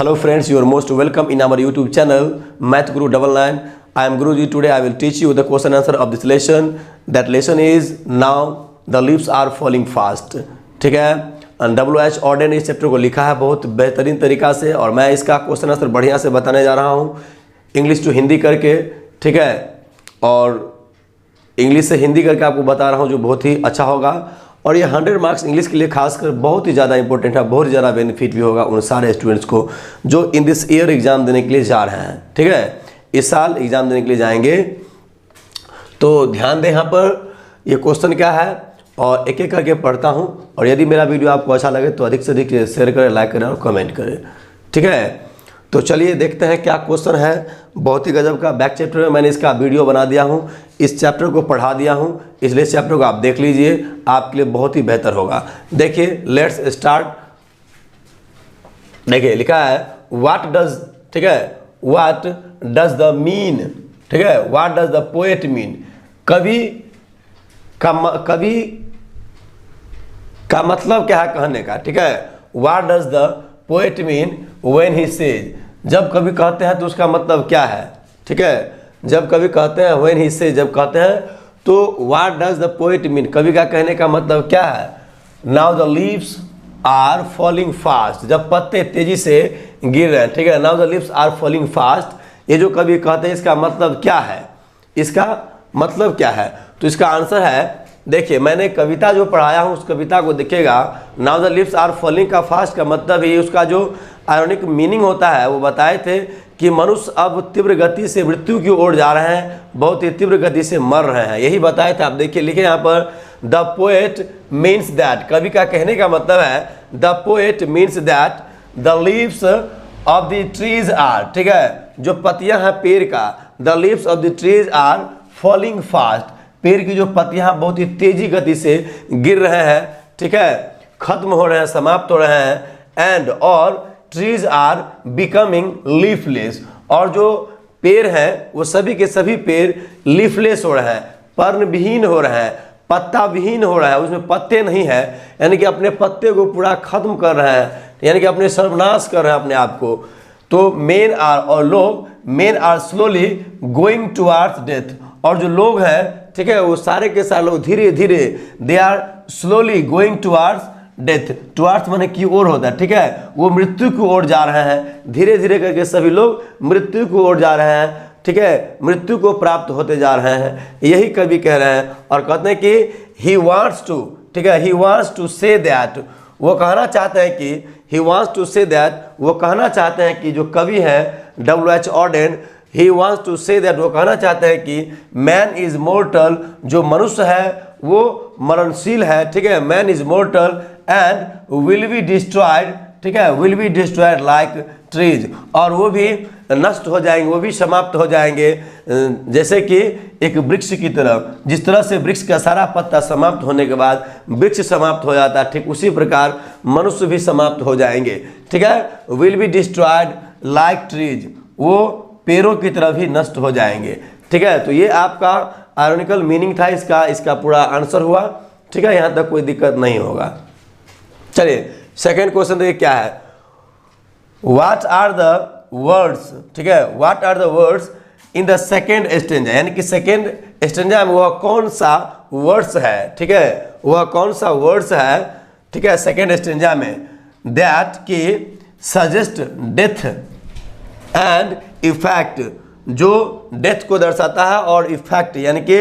Hello friends, you are most welcome in our YouTube channel Math Guru 99. I am Guruji. Today I will teach you the question answer of this lesson. That lesson is now the leaves are falling fast. ठीक है, WH order ने इस chapter को लिखा है बहुत बेहतरीन तरीका से और मैं इसका क्वेश्चन आंसर बढ़िया से बताने जा रहा हूँ इंग्लिश टू हिंदी करके। ठीक है, और इंग्लिश से हिंदी करके आपको बता रहा हूँ जो बहुत ही अच्छा होगा और ये 100 मार्क्स इंग्लिश के लिए खासकर बहुत ही ज़्यादा इंपॉर्टेंट है, बहुत ही ज़्यादा बेनिफिट भी होगा उन सारे स्टूडेंट्स को जो इन दिस ईयर एग्ज़ाम देने के लिए जा रहे हैं। ठीक है, इस साल एग्ज़ाम देने के लिए जाएंगे तो ध्यान दें यहाँ पर ये क्वेश्चन क्या है और एक एक करके पढ़ता हूँ और यदि मेरा वीडियो आपको अच्छा लगे तो अधिक से अधिक शेयर करें, लाइक करें और कमेंट करें। ठीक है, तो चलिए देखते हैं क्या क्वेश्चन है। बहुत ही गजब का बैक चैप्टर में मैंने इसका वीडियो बना दिया हूँ, इस चैप्टर को पढ़ा दिया हूँ, इसलिए इस चैप्टर को आप देख लीजिए, आपके लिए बहुत ही बेहतर होगा। देखिए लेट्स स्टार्ट। देखिए लिखा है व्हाट डज, ठीक है, व्हाट डज द मीन, ठीक है, what does the poet mean. कवि का मतलब क्या है कहने का। ठीक है, what does the poet mean when he says. जब कवि कहते हैं तो उसका मतलब क्या है। ठीक है, जब कवि कहते हैं व्हेन ही सेज, जब कहते हैं तो what does the poet mean, कवि का कहने का मतलब क्या है। Now the leaves are falling fast, जब पत्ते तेजी से गिर रहे हैं। ठीक है, now the leaves are falling fast, ये जो कवि कहते हैं इसका मतलब क्या है, इसका मतलब क्या है। तो इसका आंसर है, देखिए मैंने कविता जो पढ़ाया हूँ उस कविता को देखिएगा। Now the lips are falling का फास्ट का मतलब ही उसका जो आयरनिक मीनिंग होता है वो बताए थे कि मनुष्य अब तीव्र गति से मृत्यु की ओर जा रहे हैं, बहुत ही तीव्र गति से मर रहे हैं, यही बताए थे। आप देखिए लिखे यहाँ पर द पोएट मीन्स दैट, कवि का कहने का मतलब है the poet means that the leaves of the trees are, ठीक है, जो पत्तियां हैं पेड़ का, the leaves of the trees are falling fast, पेड़ की जो पत्तियां बहुत ही तेजी गति से गिर रहे हैं। ठीक है, खत्म हो रहे हैं, समाप्त हो रहे हैं। एंड और ट्रीज आर बिकमिंग लीफलेस, और जो पेड़ हैं वो सभी के सभी पेड़ लीफलेस हो रहे हैं, पर्णविहीन हो रहे हैं, पत्ता विहीन हो रहा है, उसमें पत्ते नहीं है, यानी कि अपने पत्ते को पूरा खत्म कर रहे हैं, यानी कि अपने सर्वनाश कर रहे हैं अपने आप को। तो मेन आर, और लोग men are slowly going towards death, और जो लोग हैं, ठीक है, वो सारे के सारे लोग धीरे धीरे they are slowly going towards death, towards माने की ओर होता है। ठीक है, वो मृत्यु की ओर जा रहे हैं, धीरे धीरे करके सभी लोग मृत्यु की ओर जा रहे हैं। ठीक है, मृत्यु को प्राप्त होते जा रहे हैं, यही कवि कह रहे हैं। और कहते हैं कि ही वांट्स टू, ठीक है, he wants to say that, वो कहना चाहते हैं कि he wants to say that, वो कहना चाहते हैं कि जो कवि है WH Auden, he wants to say that, वो कहना चाहते हैं कि मैन इज मोर्टल, जो मनुष्य है वो मरणशील है। ठीक है, man is mortar and will be destroyed, ठीक है, will be destroyed like trees, और वो भी नष्ट हो जाएंगे, वो भी समाप्त हो जाएंगे जैसे कि एक वृक्ष की तरह। जिस तरह से वृक्ष का सारा पत्ता समाप्त होने के बाद वृक्ष समाप्त हो जाता है, ठीक उसी प्रकार मनुष्य भी समाप्त हो जाएंगे। ठीक है, will be destroyed like trees, वो पेड़ों की तरह भी नष्ट हो जाएंगे। ठीक है, तो ये आपका आयरनिकल मीनिंग था इसका पूरा आंसर हुआ। ठीक है, यहाँ तक कोई दिक्कत नहीं होगा। चलिए सेकेंड क्वेश्चन देखिए क्या है। व्हाट आर द वर्ड्स, ठीक है, what are the words in the second stanza, यानी कि सेकेंड स्टेंजा में वह कौन सा वर्ड्स है। ठीक है, वह कौन सा वर्ड्स है, ठीक है, सेकेंड स्टेंजा में, दैट की सजेस्ट डेथ एंड इफेक्ट, जो डेथ को दर्शाता है और इफेक्ट, यानी कि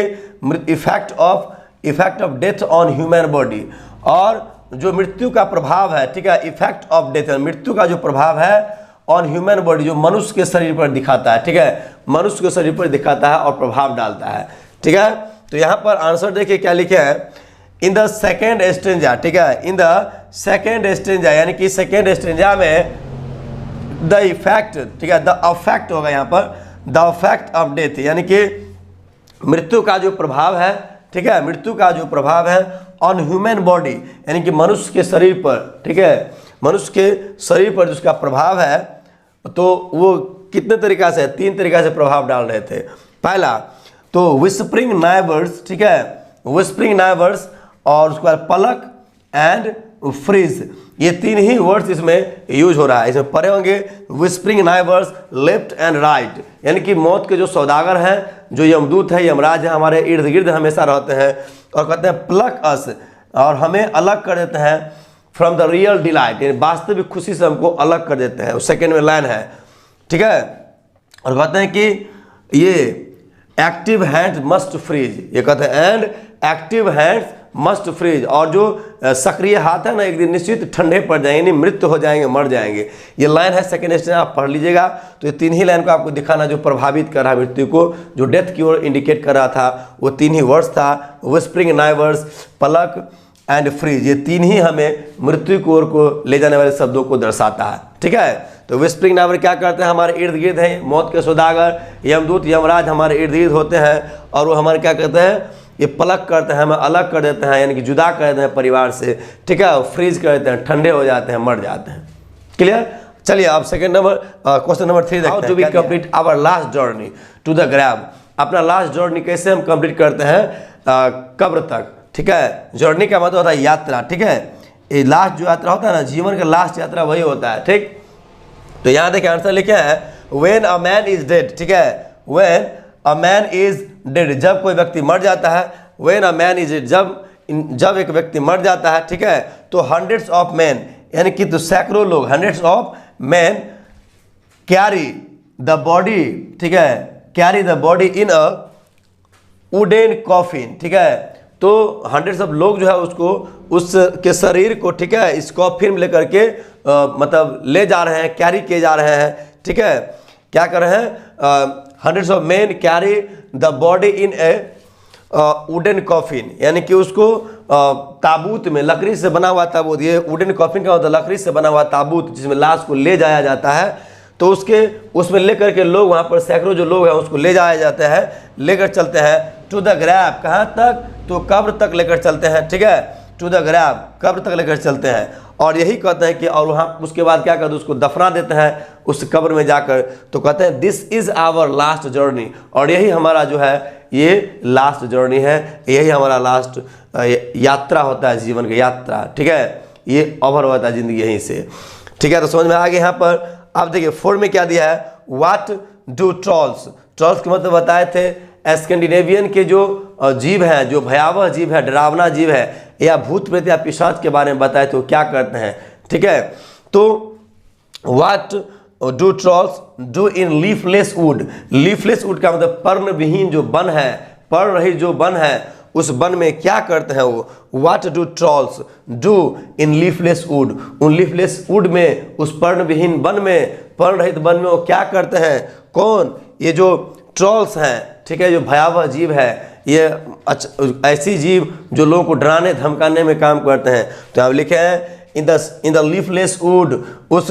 effect of death on human body, और जो मृत्यु का प्रभाव है। ठीक है, इफेक्ट ऑफ डेथ, मृत्यु का जो प्रभाव है ऑन ह्यूमन बॉडी, जो मनुष्य के शरीर पर दिखाता है। ठीक है, मनुष्य के शरीर पर दिखाता है और प्रभाव डालता है। ठीक है, तो यहाँ पर आंसर देखिए क्या लिखे हैं, इन द सेकेंड स्टेंजा, ठीक है, इन द सेकेंड स्टेंजा, यानी कि सेकेंड स्टेंजा में द इफेक्ट, ठीक है, द अफेक्ट होगा यहाँ पर, द अफेक्ट ऑफ डेथ, यानी कि मृत्यु का जो प्रभाव है। ठीक है, मृत्यु का जो प्रभाव है ऑन ह्यूमन बॉडी, यानी कि मनुष्य के शरीर पर। ठीक है, मनुष्य के शरीर पर जिसका प्रभाव है, तो वो कितने तरीका से, 3 तरीका से प्रभाव डाल रहे थे। पहला तो विस्परिंग नाइबर्स, ठीक है, विस्परिंग नाइबर्स, और उसके बाद पलक एंड फ्रीज, ये तीन ही वर्ड्स इसमें यूज हो रहा है। इसमें पढ़े होंगे whispering neighbours left and right, यानी कि मौत के जो सौदागर हैं, जो यमदूत है, यमराज है, हमारे इर्द गिर्द हमेशा रहते हैं। और कहते हैं प्लक अस, और हमें अलग कर देते हैं फ्रॉम द रियल डिलाइट, यानी वास्तविक खुशी से हमको अलग कर देते हैं। सेकेंड में लाइन है, ठीक है। और कहते हैं कि ये एक्टिव हैंड्स मस्ट फ्रीज, ये कहते हैं and active hands must freeze, और जो सक्रिय हाथ है ना एक दिन निश्चित ठंडे पड़ जाएंगे, यानी मृत्यु हो जाएंगे, मर जाएंगे। ये लाइन है सेकेंड स्टेज, आप पढ़ लीजिएगा। तो ये तीन ही लाइन को आपको दिखाना जो प्रभावित कर रहा है मृत्यु को, जो डेथ की ओर इंडिकेट कर रहा था, वो तीन ही वर्ड्स था, whispering neighbours, pluck and freeze. ये तीन ही हमें मृत्यु की ओर को ले जाने वाले शब्दों को दर्शाता है, ठीक है। तो विस्परिंग नाइबर क्या करते हैं, हमारे इर्द गिर्द हैं, मौत के सौदागर यमदूत यमराज हमारे इर्द गिर्द होते हैं, और वो हमारे क्या करते हैं, ये पलक करते हैं, हमें अलग कर देते हैं, यानी कि जुदा कर देते हैं परिवार से, ठीक है। फ्रीज कर देते हैं, ठंडे हो जाते हैं, मर जाते हैं। क्लियर। चलिए अब सेकंड नंबर क्वेश्चन नंबर 3 देखते हैं। How to we complete our last journey to the grave, अपना लास्ट जर्नी कैसे हम कंप्लीट करते हैं कब्र तक, ठीक है। जर्नी का मतलब होता है यात्रा, ठीक है। ये लास्ट जो यात्रा होता है ना, जीवन का लास्ट यात्रा वही होता है, ठीक। तो यहाँ देखिए आंसर लिखे हैं when a man is dead, ठीक है। When a man is dead, जब कोई व्यक्ति मर जाता है। When a man is dead, जब एक व्यक्ति मर जाता है, ठीक है, तो हंड्रेड्स ऑफ मैन, यानी कि तो सैकड़ों लोग, hundreds of man carry the body, ठीक है, carry the body in a wooden coffin, ठीक है। तो हंड्रेड्स ऑफ लोग जो है उसको, उसके शरीर को, ठीक है, इस कॉफिन में लेकर के मतलब ले जा रहे हैं, कैरी किए जा रहे हैं, ठीक है। क्या कर रहे हैं, hundreds of man carry the body in A wooden coffin, यानी कि उसको ताबूत में, लकड़ी से बना हुआ ताबूत, ये वुडन कॉफिन का मतलब लकड़ी से बना हुआ ताबूत जिसमें लाश को ले जाया जाता है। तो उसमें लेकर के लोग, वहाँ पर सैकड़ों जो लोग हैं उसको ले जाया जाता है, लेकर चलते हैं टू द ग्रैव, कहाँ तक, तो कब्र तक लेकर चलते हैं, ठीक है। टू द ग्रैव, कब्र तक लेकर चलते हैं, और यही कहते हैं कि, और वहाँ उसके बाद क्या करते हैं, उसको दफना देते हैं उस कब्र में जाकर। तो कहते हैं this is our last journey, और यही हमारा जो है ये लास्ट जर्नी है, यही हमारा लास्ट यात्रा होता है, जीवन की यात्रा, ठीक है। ये ओवर होता है जिंदगी यहीं से, ठीक है। तो समझ में आ गया। यहाँ पर आप देखिए 4 में क्या दिया है, व्हाट डू ट्रॉल्स, ट्रॉल्स के मतलब बताए थे स्कैंडिनेवियन के जो जीव हैं, जो भयावह जीव है, डरावना जीव है, या भूत प्रेत या पिशाच के बारे में बताए तो क्या करते हैं, ठीक है। तो what do trolls do in leafless wood, leafless wood का मतलब पर्ण विहीन जो वन है, पर्ण रहित जो वन है, उस वन में क्या करते हैं वो, what do trolls do in leafless wood, उन लीफलेस वुड में, उस पर्ण विहीन वन में, पर्ण रहित वन में वो क्या करते हैं, कौन, ये जो ट्रॉल्स हैं, ठीक है, जो भयावह जीव है, ये ऐसी जीव जो लोगों को डराने धमकाने में काम करते हैं। तो आप लिखे हैं इन द लीफलेस वुड, उस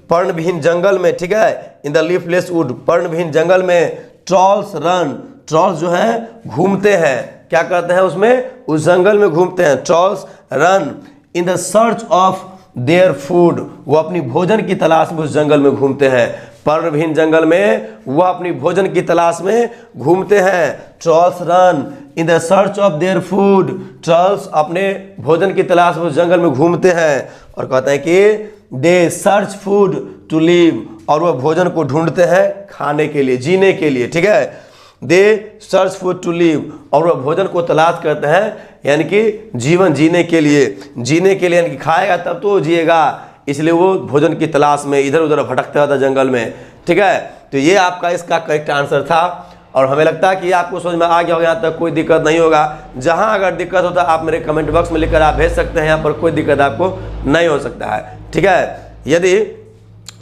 पर्णविहीन जंगल में, ठीक है, इन द लीफलेस वुड, पर्णविहीन जंगल में, ट्रॉल्स रन, ट्रॉल्स जो है घूमते हैं, क्या करते हैं उसमें, उस जंगल में घूमते हैं, trolls run in the search of their food, वो अपनी भोजन की तलाश में उस जंगल में घूमते हैं, पर्णविहीन जंगल में वो अपनी भोजन की तलाश में घूमते हैं। Trolls run in the search of their food, trolls अपने भोजन की तलाश में उस जंगल में घूमते हैं, और कहते हैं कि दे सर्च फूड टू लिव, और वह भोजन को ढूंढते हैं खाने के लिए, जीने के लिए, ठीक है। दे सर्च फूड टू लिव, और वह भोजन को तलाश करते हैं, यानी कि जीवन जीने के लिए, यानी कि खाएगा तब तो जिएगा, इसलिए वो भोजन की तलाश में इधर उधर भटकता था जंगल में, ठीक है। तो ये आपका इसका करेक्ट आंसर था, और हमें लगता है कि आपको समझ में आ गया होगा, यहाँ तक कोई दिक्कत नहीं होगा। जहाँ अगर दिक्कत होता है आप मेरे कमेंट बॉक्स में लिखकर आप भेज सकते हैं, यहाँ पर कोई दिक्कत आपको नहीं हो सकता है, ठीक है। यदि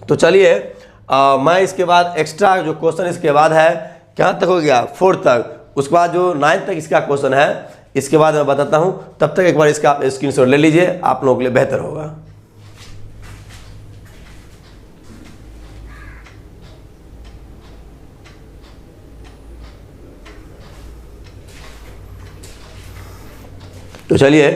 तो चलिए मैं इसके बाद एक्स्ट्रा जो क्वेश्चन इसके बाद है, कहाँ तक हो गया, 4 तक, उसके बाद जो 9 तक इसका क्वेश्चन है, इसके बाद मैं बताता हूँ। तब तक एक बार इसका स्क्रीनशॉट ले लीजिए, आप लोगों के लिए बेहतर होगा। तो चलिए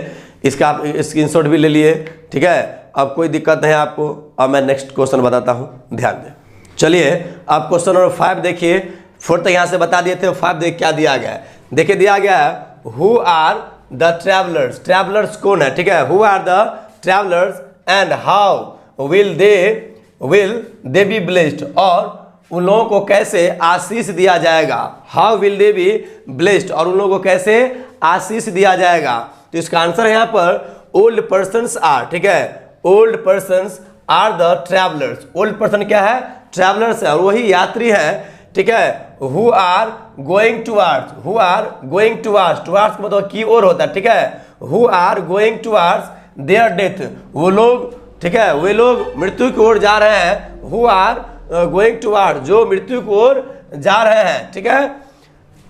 इसका आप स्क्रीनशॉट भी ले लिए, ठीक है। अब कोई दिक्कत नहीं है आपको। अब मैं नेक्स्ट क्वेश्चन बताता हूँ, ध्यान दें। चलिए आप क्वेश्चन नंबर 5 देखिए, 4 तक यहाँ से बता दिए थे, 5 देख क्या दिया गया है। देखिए दिया गया है who are the travellers, travellers कौन है, ठीक है। Who are the travellers and how will they be blessed, और उन लोगों को कैसे आशीष दिया जाएगा। How will they be blessed, और उन लोगों को कैसे आशीष दिया जाएगा। तो इसका आंसर है यहाँ पर ओल्ड पर्सन्स आर, ठीक है, old persons are the travellers. Old person क्या है, ट्रैवलर्स है, और वही यात्री है, ठीक है, who are going towards, who are going towards, towards का मतलब की ओर होता है, ठीक है, who are going towards their death, वो लोग, ठीक है, वे लोग मृत्यु की ओर जा रहे हैं, हु आर गोइंग टुवार्ड, जो मृत्यु की ओर जा रहे हैं, ठीक है।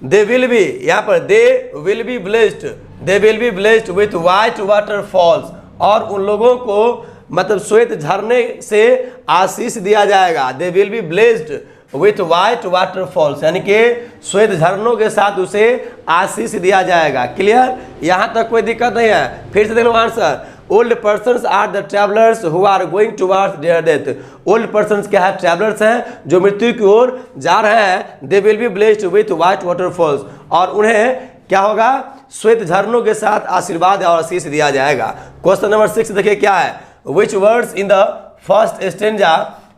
दे विल बी, यहाँ पर they will be blessed, they will be blessed with white waterfalls, और उन लोगों को मतलब श्वेत झरने से आशीष दिया जाएगा। They will be blessed with white waterfalls, यानी कि श्वेत झरनों के साथ उसे आशीष दिया जाएगा। क्लियर, यहाँ तक कोई दिक्कत नहीं है। फिर से देख लो answer, old persons are the travellers who are going towards their death. Old persons क्या है, ट्रैवलर्स हैं जो मृत्यु की ओर जा रहे हैं। They will be blessed with white waterfalls, और उन्हें क्या होगा, श्वेत झरनों के साथ आशीर्वाद और आशीष दिया जाएगा। क्वेश्चन नंबर 6 देखिए क्या है, विच words in the first stanza,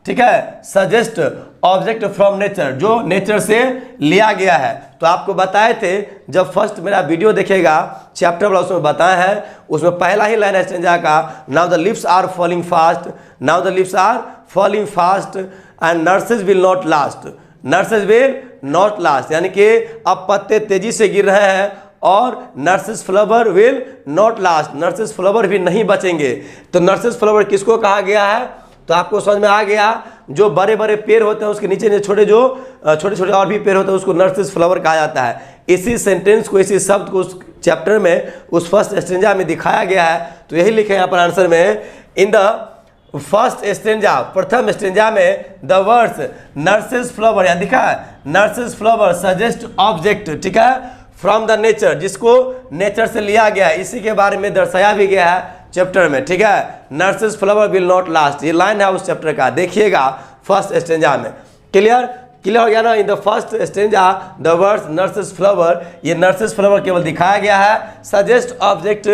ठीक है, सजेस्ट ऑब्जेक्ट फ्रॉम नेचर, जो नेचर से लिया गया है। तो आपको बताए थे, जब फर्स्ट मेरा वीडियो देखेगा चैप्टर वाला, उसमें बताया है, उसमें पहला ही लाइन है स्टेंजा का, now the lips are falling fast, now the lips are falling fast and nurses will not last, nurses will not last, यानी कि अब पत्ते तेजी से गिर रहे हैं और nurses flower will not last, nurses flower भी नहीं बचेंगे। तो नर्सेस फ्लावर किसको कहा गया है, तो आपको समझ में आ गया, जो बड़े बड़े पेड़ होते हैं उसके नीचे छोटे छोटे और भी पेड़ होते हैं उसको नर्सेस फ्लावर कहा जाता है। इसी सेंटेंस को, इसी शब्द को उस चैप्टर में, उस फर्स्ट स्टेंजा में दिखाया गया है। तो यही लिखे यहाँ पर आंसर में, इन द फर्स्ट स्टेंजा, प्रथम स्टेंजा में द वर्ड्स नर्सेस फ्लावर, यहाँ दिखा है नर्सेस फ्लावर सजेस्ट ऑब्जेक्ट, ठीक है, फ्रॉम द नेचर, जिसको नेचर से लिया गया है, इसी के बारे में दर्शाया भी गया है चैप्टर में, ठीक है। Nurses flower will not last, ये लाइन है उस चैप्टर का, देखिएगा फर्स्ट स्टेंजा में। क्लियर हो गया ना। In the first stanza the words nurses flower, ये नर्सेस फ्लावर केवल दिखाया गया है, suggest object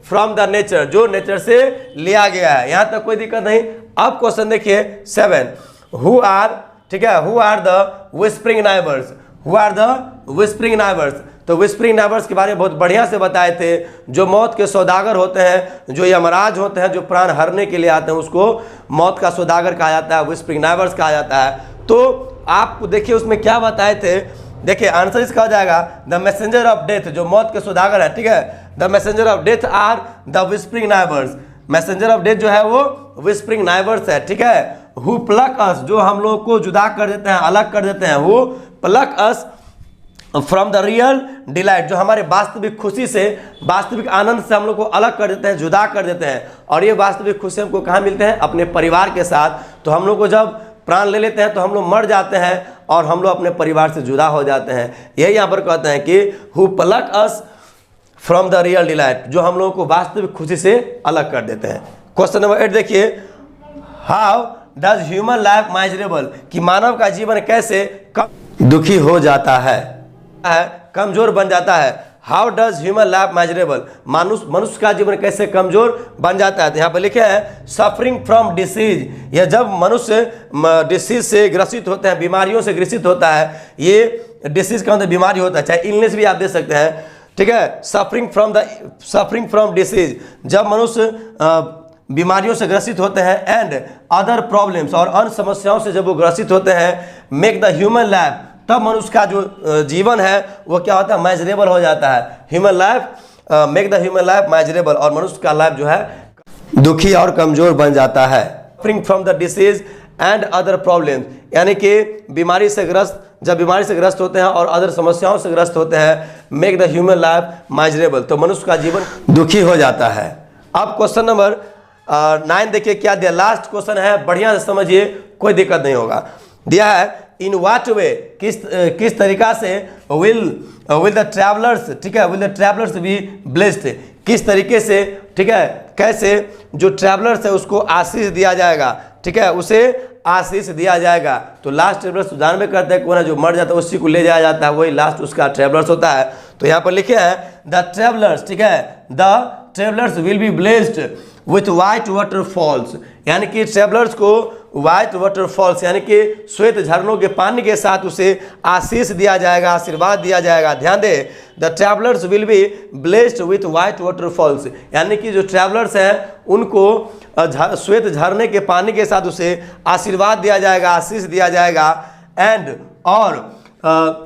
from the nature, जो नेचर से लिया गया है। यहाँ तक कोई दिक्कत नहीं। अब क्वेश्चन देखिए 7, हु आर, ठीक है, who are the whispering neighbours, who are the whispering neighbours. तो विस्परिंग नाइबर्स के बारे में बहुत बढ़िया से बताए थे, जो मौत के सौदागर होते हैं, जो यमराज होते हैं, जो प्राण हरने के लिए आते हैं, उसको मौत का सौदागर कहा जाता है, विस्परिंग नाइबर्स कहा जाता है। तो आप देखिए उसमें क्या बताए थे, देखिए आंसर इसका हो जाएगा द मैसेंजर ऑफ डेथ, जो मौत के सौदागर है, ठीक है, the messenger of death are the whispering neighbours. Messenger of death जो है वो विस्परिंग नाइबर्स है, ठीक है। हु प्लक अस, जो हम लोग को जुदा कर देते हैं, अलग कर देते हैं, who pluck us from the real delight, जो हमारे वास्तविक खुशी से, वास्तविक आनंद से हम लोग को अलग कर देते हैं, जुदा कर देते हैं। और ये वास्तविक खुशी हमको कहाँ मिलते हैं, अपने परिवार के साथ। तो हम लोग को जब प्राण ले लेते हैं तो हम लोग मर जाते हैं और हम लोग अपने परिवार से जुदा हो जाते हैं। यही यहाँ पर कहते हैं कि who pluck us from the real delight, जो हम लोगों को वास्तविक खुशी से अलग कर देते हैं। क्वेश्चन नंबर 8 देखिए, how does human life miserable, कि मानव का जीवन कैसे दुखी हो जाता है, कमजोर बन जाता है। How does human life miserable, मनुष्य का जीवन कैसे कमजोर बन जाता है। तो यहाँ पर लिखे हैं सफरिंग फ्रॉम डिसीज, यह जब मनुष्य डिसीज से ग्रसित होते हैं, बीमारियों से ग्रसित होता है, ये डिसीज का मतलब बीमारी होता है, चाहे इलनेस भी आप दे सकते हैं, ठीक है। सफरिंग फ्रॉम डिसीज, जब मनुष्य बीमारियों से ग्रसित होते हैं, एंड अदर प्रॉब्लम्स, और अन्य समस्याओं से जब वो ग्रसित होते हैं, मेक द ह्यूमन लाइफ, तब मनुष्य का जो जीवन है वो क्या होता है, मैजरेबल हो जाता है। Human life make the human life measurable, और मनुष्य का लाइफ जो है दुखी और कमजोर बन जाता है। Suffering from the disease and other problems, यानी कि बीमारी से ग्रस्त, जब बीमारी से ग्रस्त होते हैं और अदर समस्याओं से ग्रस्त होते हैं, मेक द ह्यूमन लाइफ मैजरेबल, तो मनुष्य का जीवन दुखी हो जाता है। अब क्वेश्चन नंबर 9 देखिए क्या दिया, लास्ट क्वेश्चन है, बढ़िया से समझिए, कोई दिक्कत नहीं होगा। दिया है इन व्हाट वे, किस तरीका से विल द ट्रैवलर्स, ठीक है, will the travellers be blessed, किस तरीके से, ठीक है, कैसे जो ट्रैवलर्स है उसको आशीष दिया जाएगा, ठीक है, उसे आशीष दिया जाएगा। तो लास्ट ट्रैवलर्स जान में करते हैं कौन है, जो मर जाता है उसी को ले जाया जाता है, वही लास्ट उसका ट्रैवलर्स होता है। तो यहाँ पर लिखे हैं द ट्रैवलर्स, ठीक है, the travellers will be blessed, with white waterfalls, यानी कि ट्रेवलर्स को वाइट वाटरफॉल्स यानी कि श्वेत झरनों के पानी के साथ उसे आशीष दिया जाएगा, आशीर्वाद दिया जाएगा। ध्यान दे, the travellers will be blessed with white waterfalls, यानी कि जो ट्रैवलर्स हैं उनको श्वेत झरने के पानी के साथ उसे आशीर्वाद दिया जाएगा, आशीष दिया जाएगा। एंड और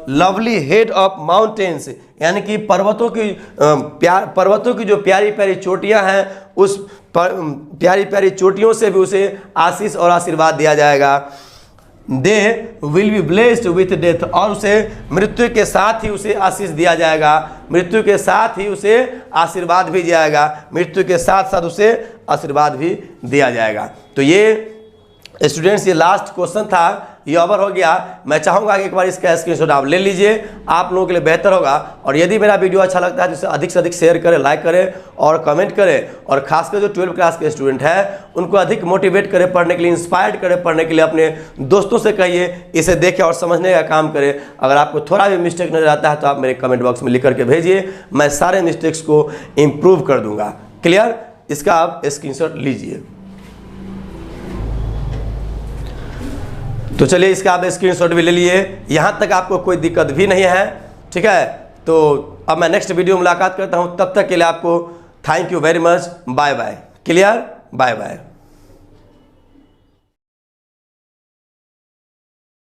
लवली हेड ऑफ माउंटेन्स, यानी कि पर्वतों की जो प्यारी प्यारी चोटियां हैं उस प्यारी प्यारी चोटियों से भी उसे आशीष और आशीर्वाद दिया जाएगा। They will be blessed with death, और उसे मृत्यु के साथ ही उसे आशीष दिया जाएगा, मृत्यु के साथ ही उसे आशीर्वाद भी दिया जाएगा, मृत्यु के साथ साथ उसे आशीर्वाद भी दिया जाएगा। तो ये स्टूडेंट्स ये लास्ट क्वेश्चन था, ये ओवर हो गया। मैं चाहूँगा कि एक बार इसका स्क्रीनशॉट आप ले लीजिए, आप लोगों के लिए बेहतर होगा। और यदि मेरा वीडियो अच्छा लगता है तो इसे अधिक से अधिक शेयर करें, लाइक करें और कमेंट करें। और खासकर जो 12वीं क्लास के स्टूडेंट हैं उनको अधिक मोटिवेट करें पढ़ने के लिए, इंस्पायर्ड करें पढ़ने के लिए। अपने दोस्तों से कहिए इसे देखें और समझने का काम करें। अगर आपको थोड़ा भी मिस्टेक नजर आता है तो आप मेरे कमेंट बॉक्स में लिख करके भेजिए, मैं सारे मिस्टेक्स को इम्प्रूव कर दूंगा। क्लियर? इसका आप स्क्रीनशॉट लीजिए। तो चलिए इसका आप स्क्रीनशॉट भी ले लिए, यहाँ तक आपको कोई दिक्कत भी नहीं है। ठीक है, तो अब मैं नेक्स्ट वीडियो में मुलाकात करता हूँ, तब तक के लिए आपको thank you very much, bye bye. Clear? Bye bye.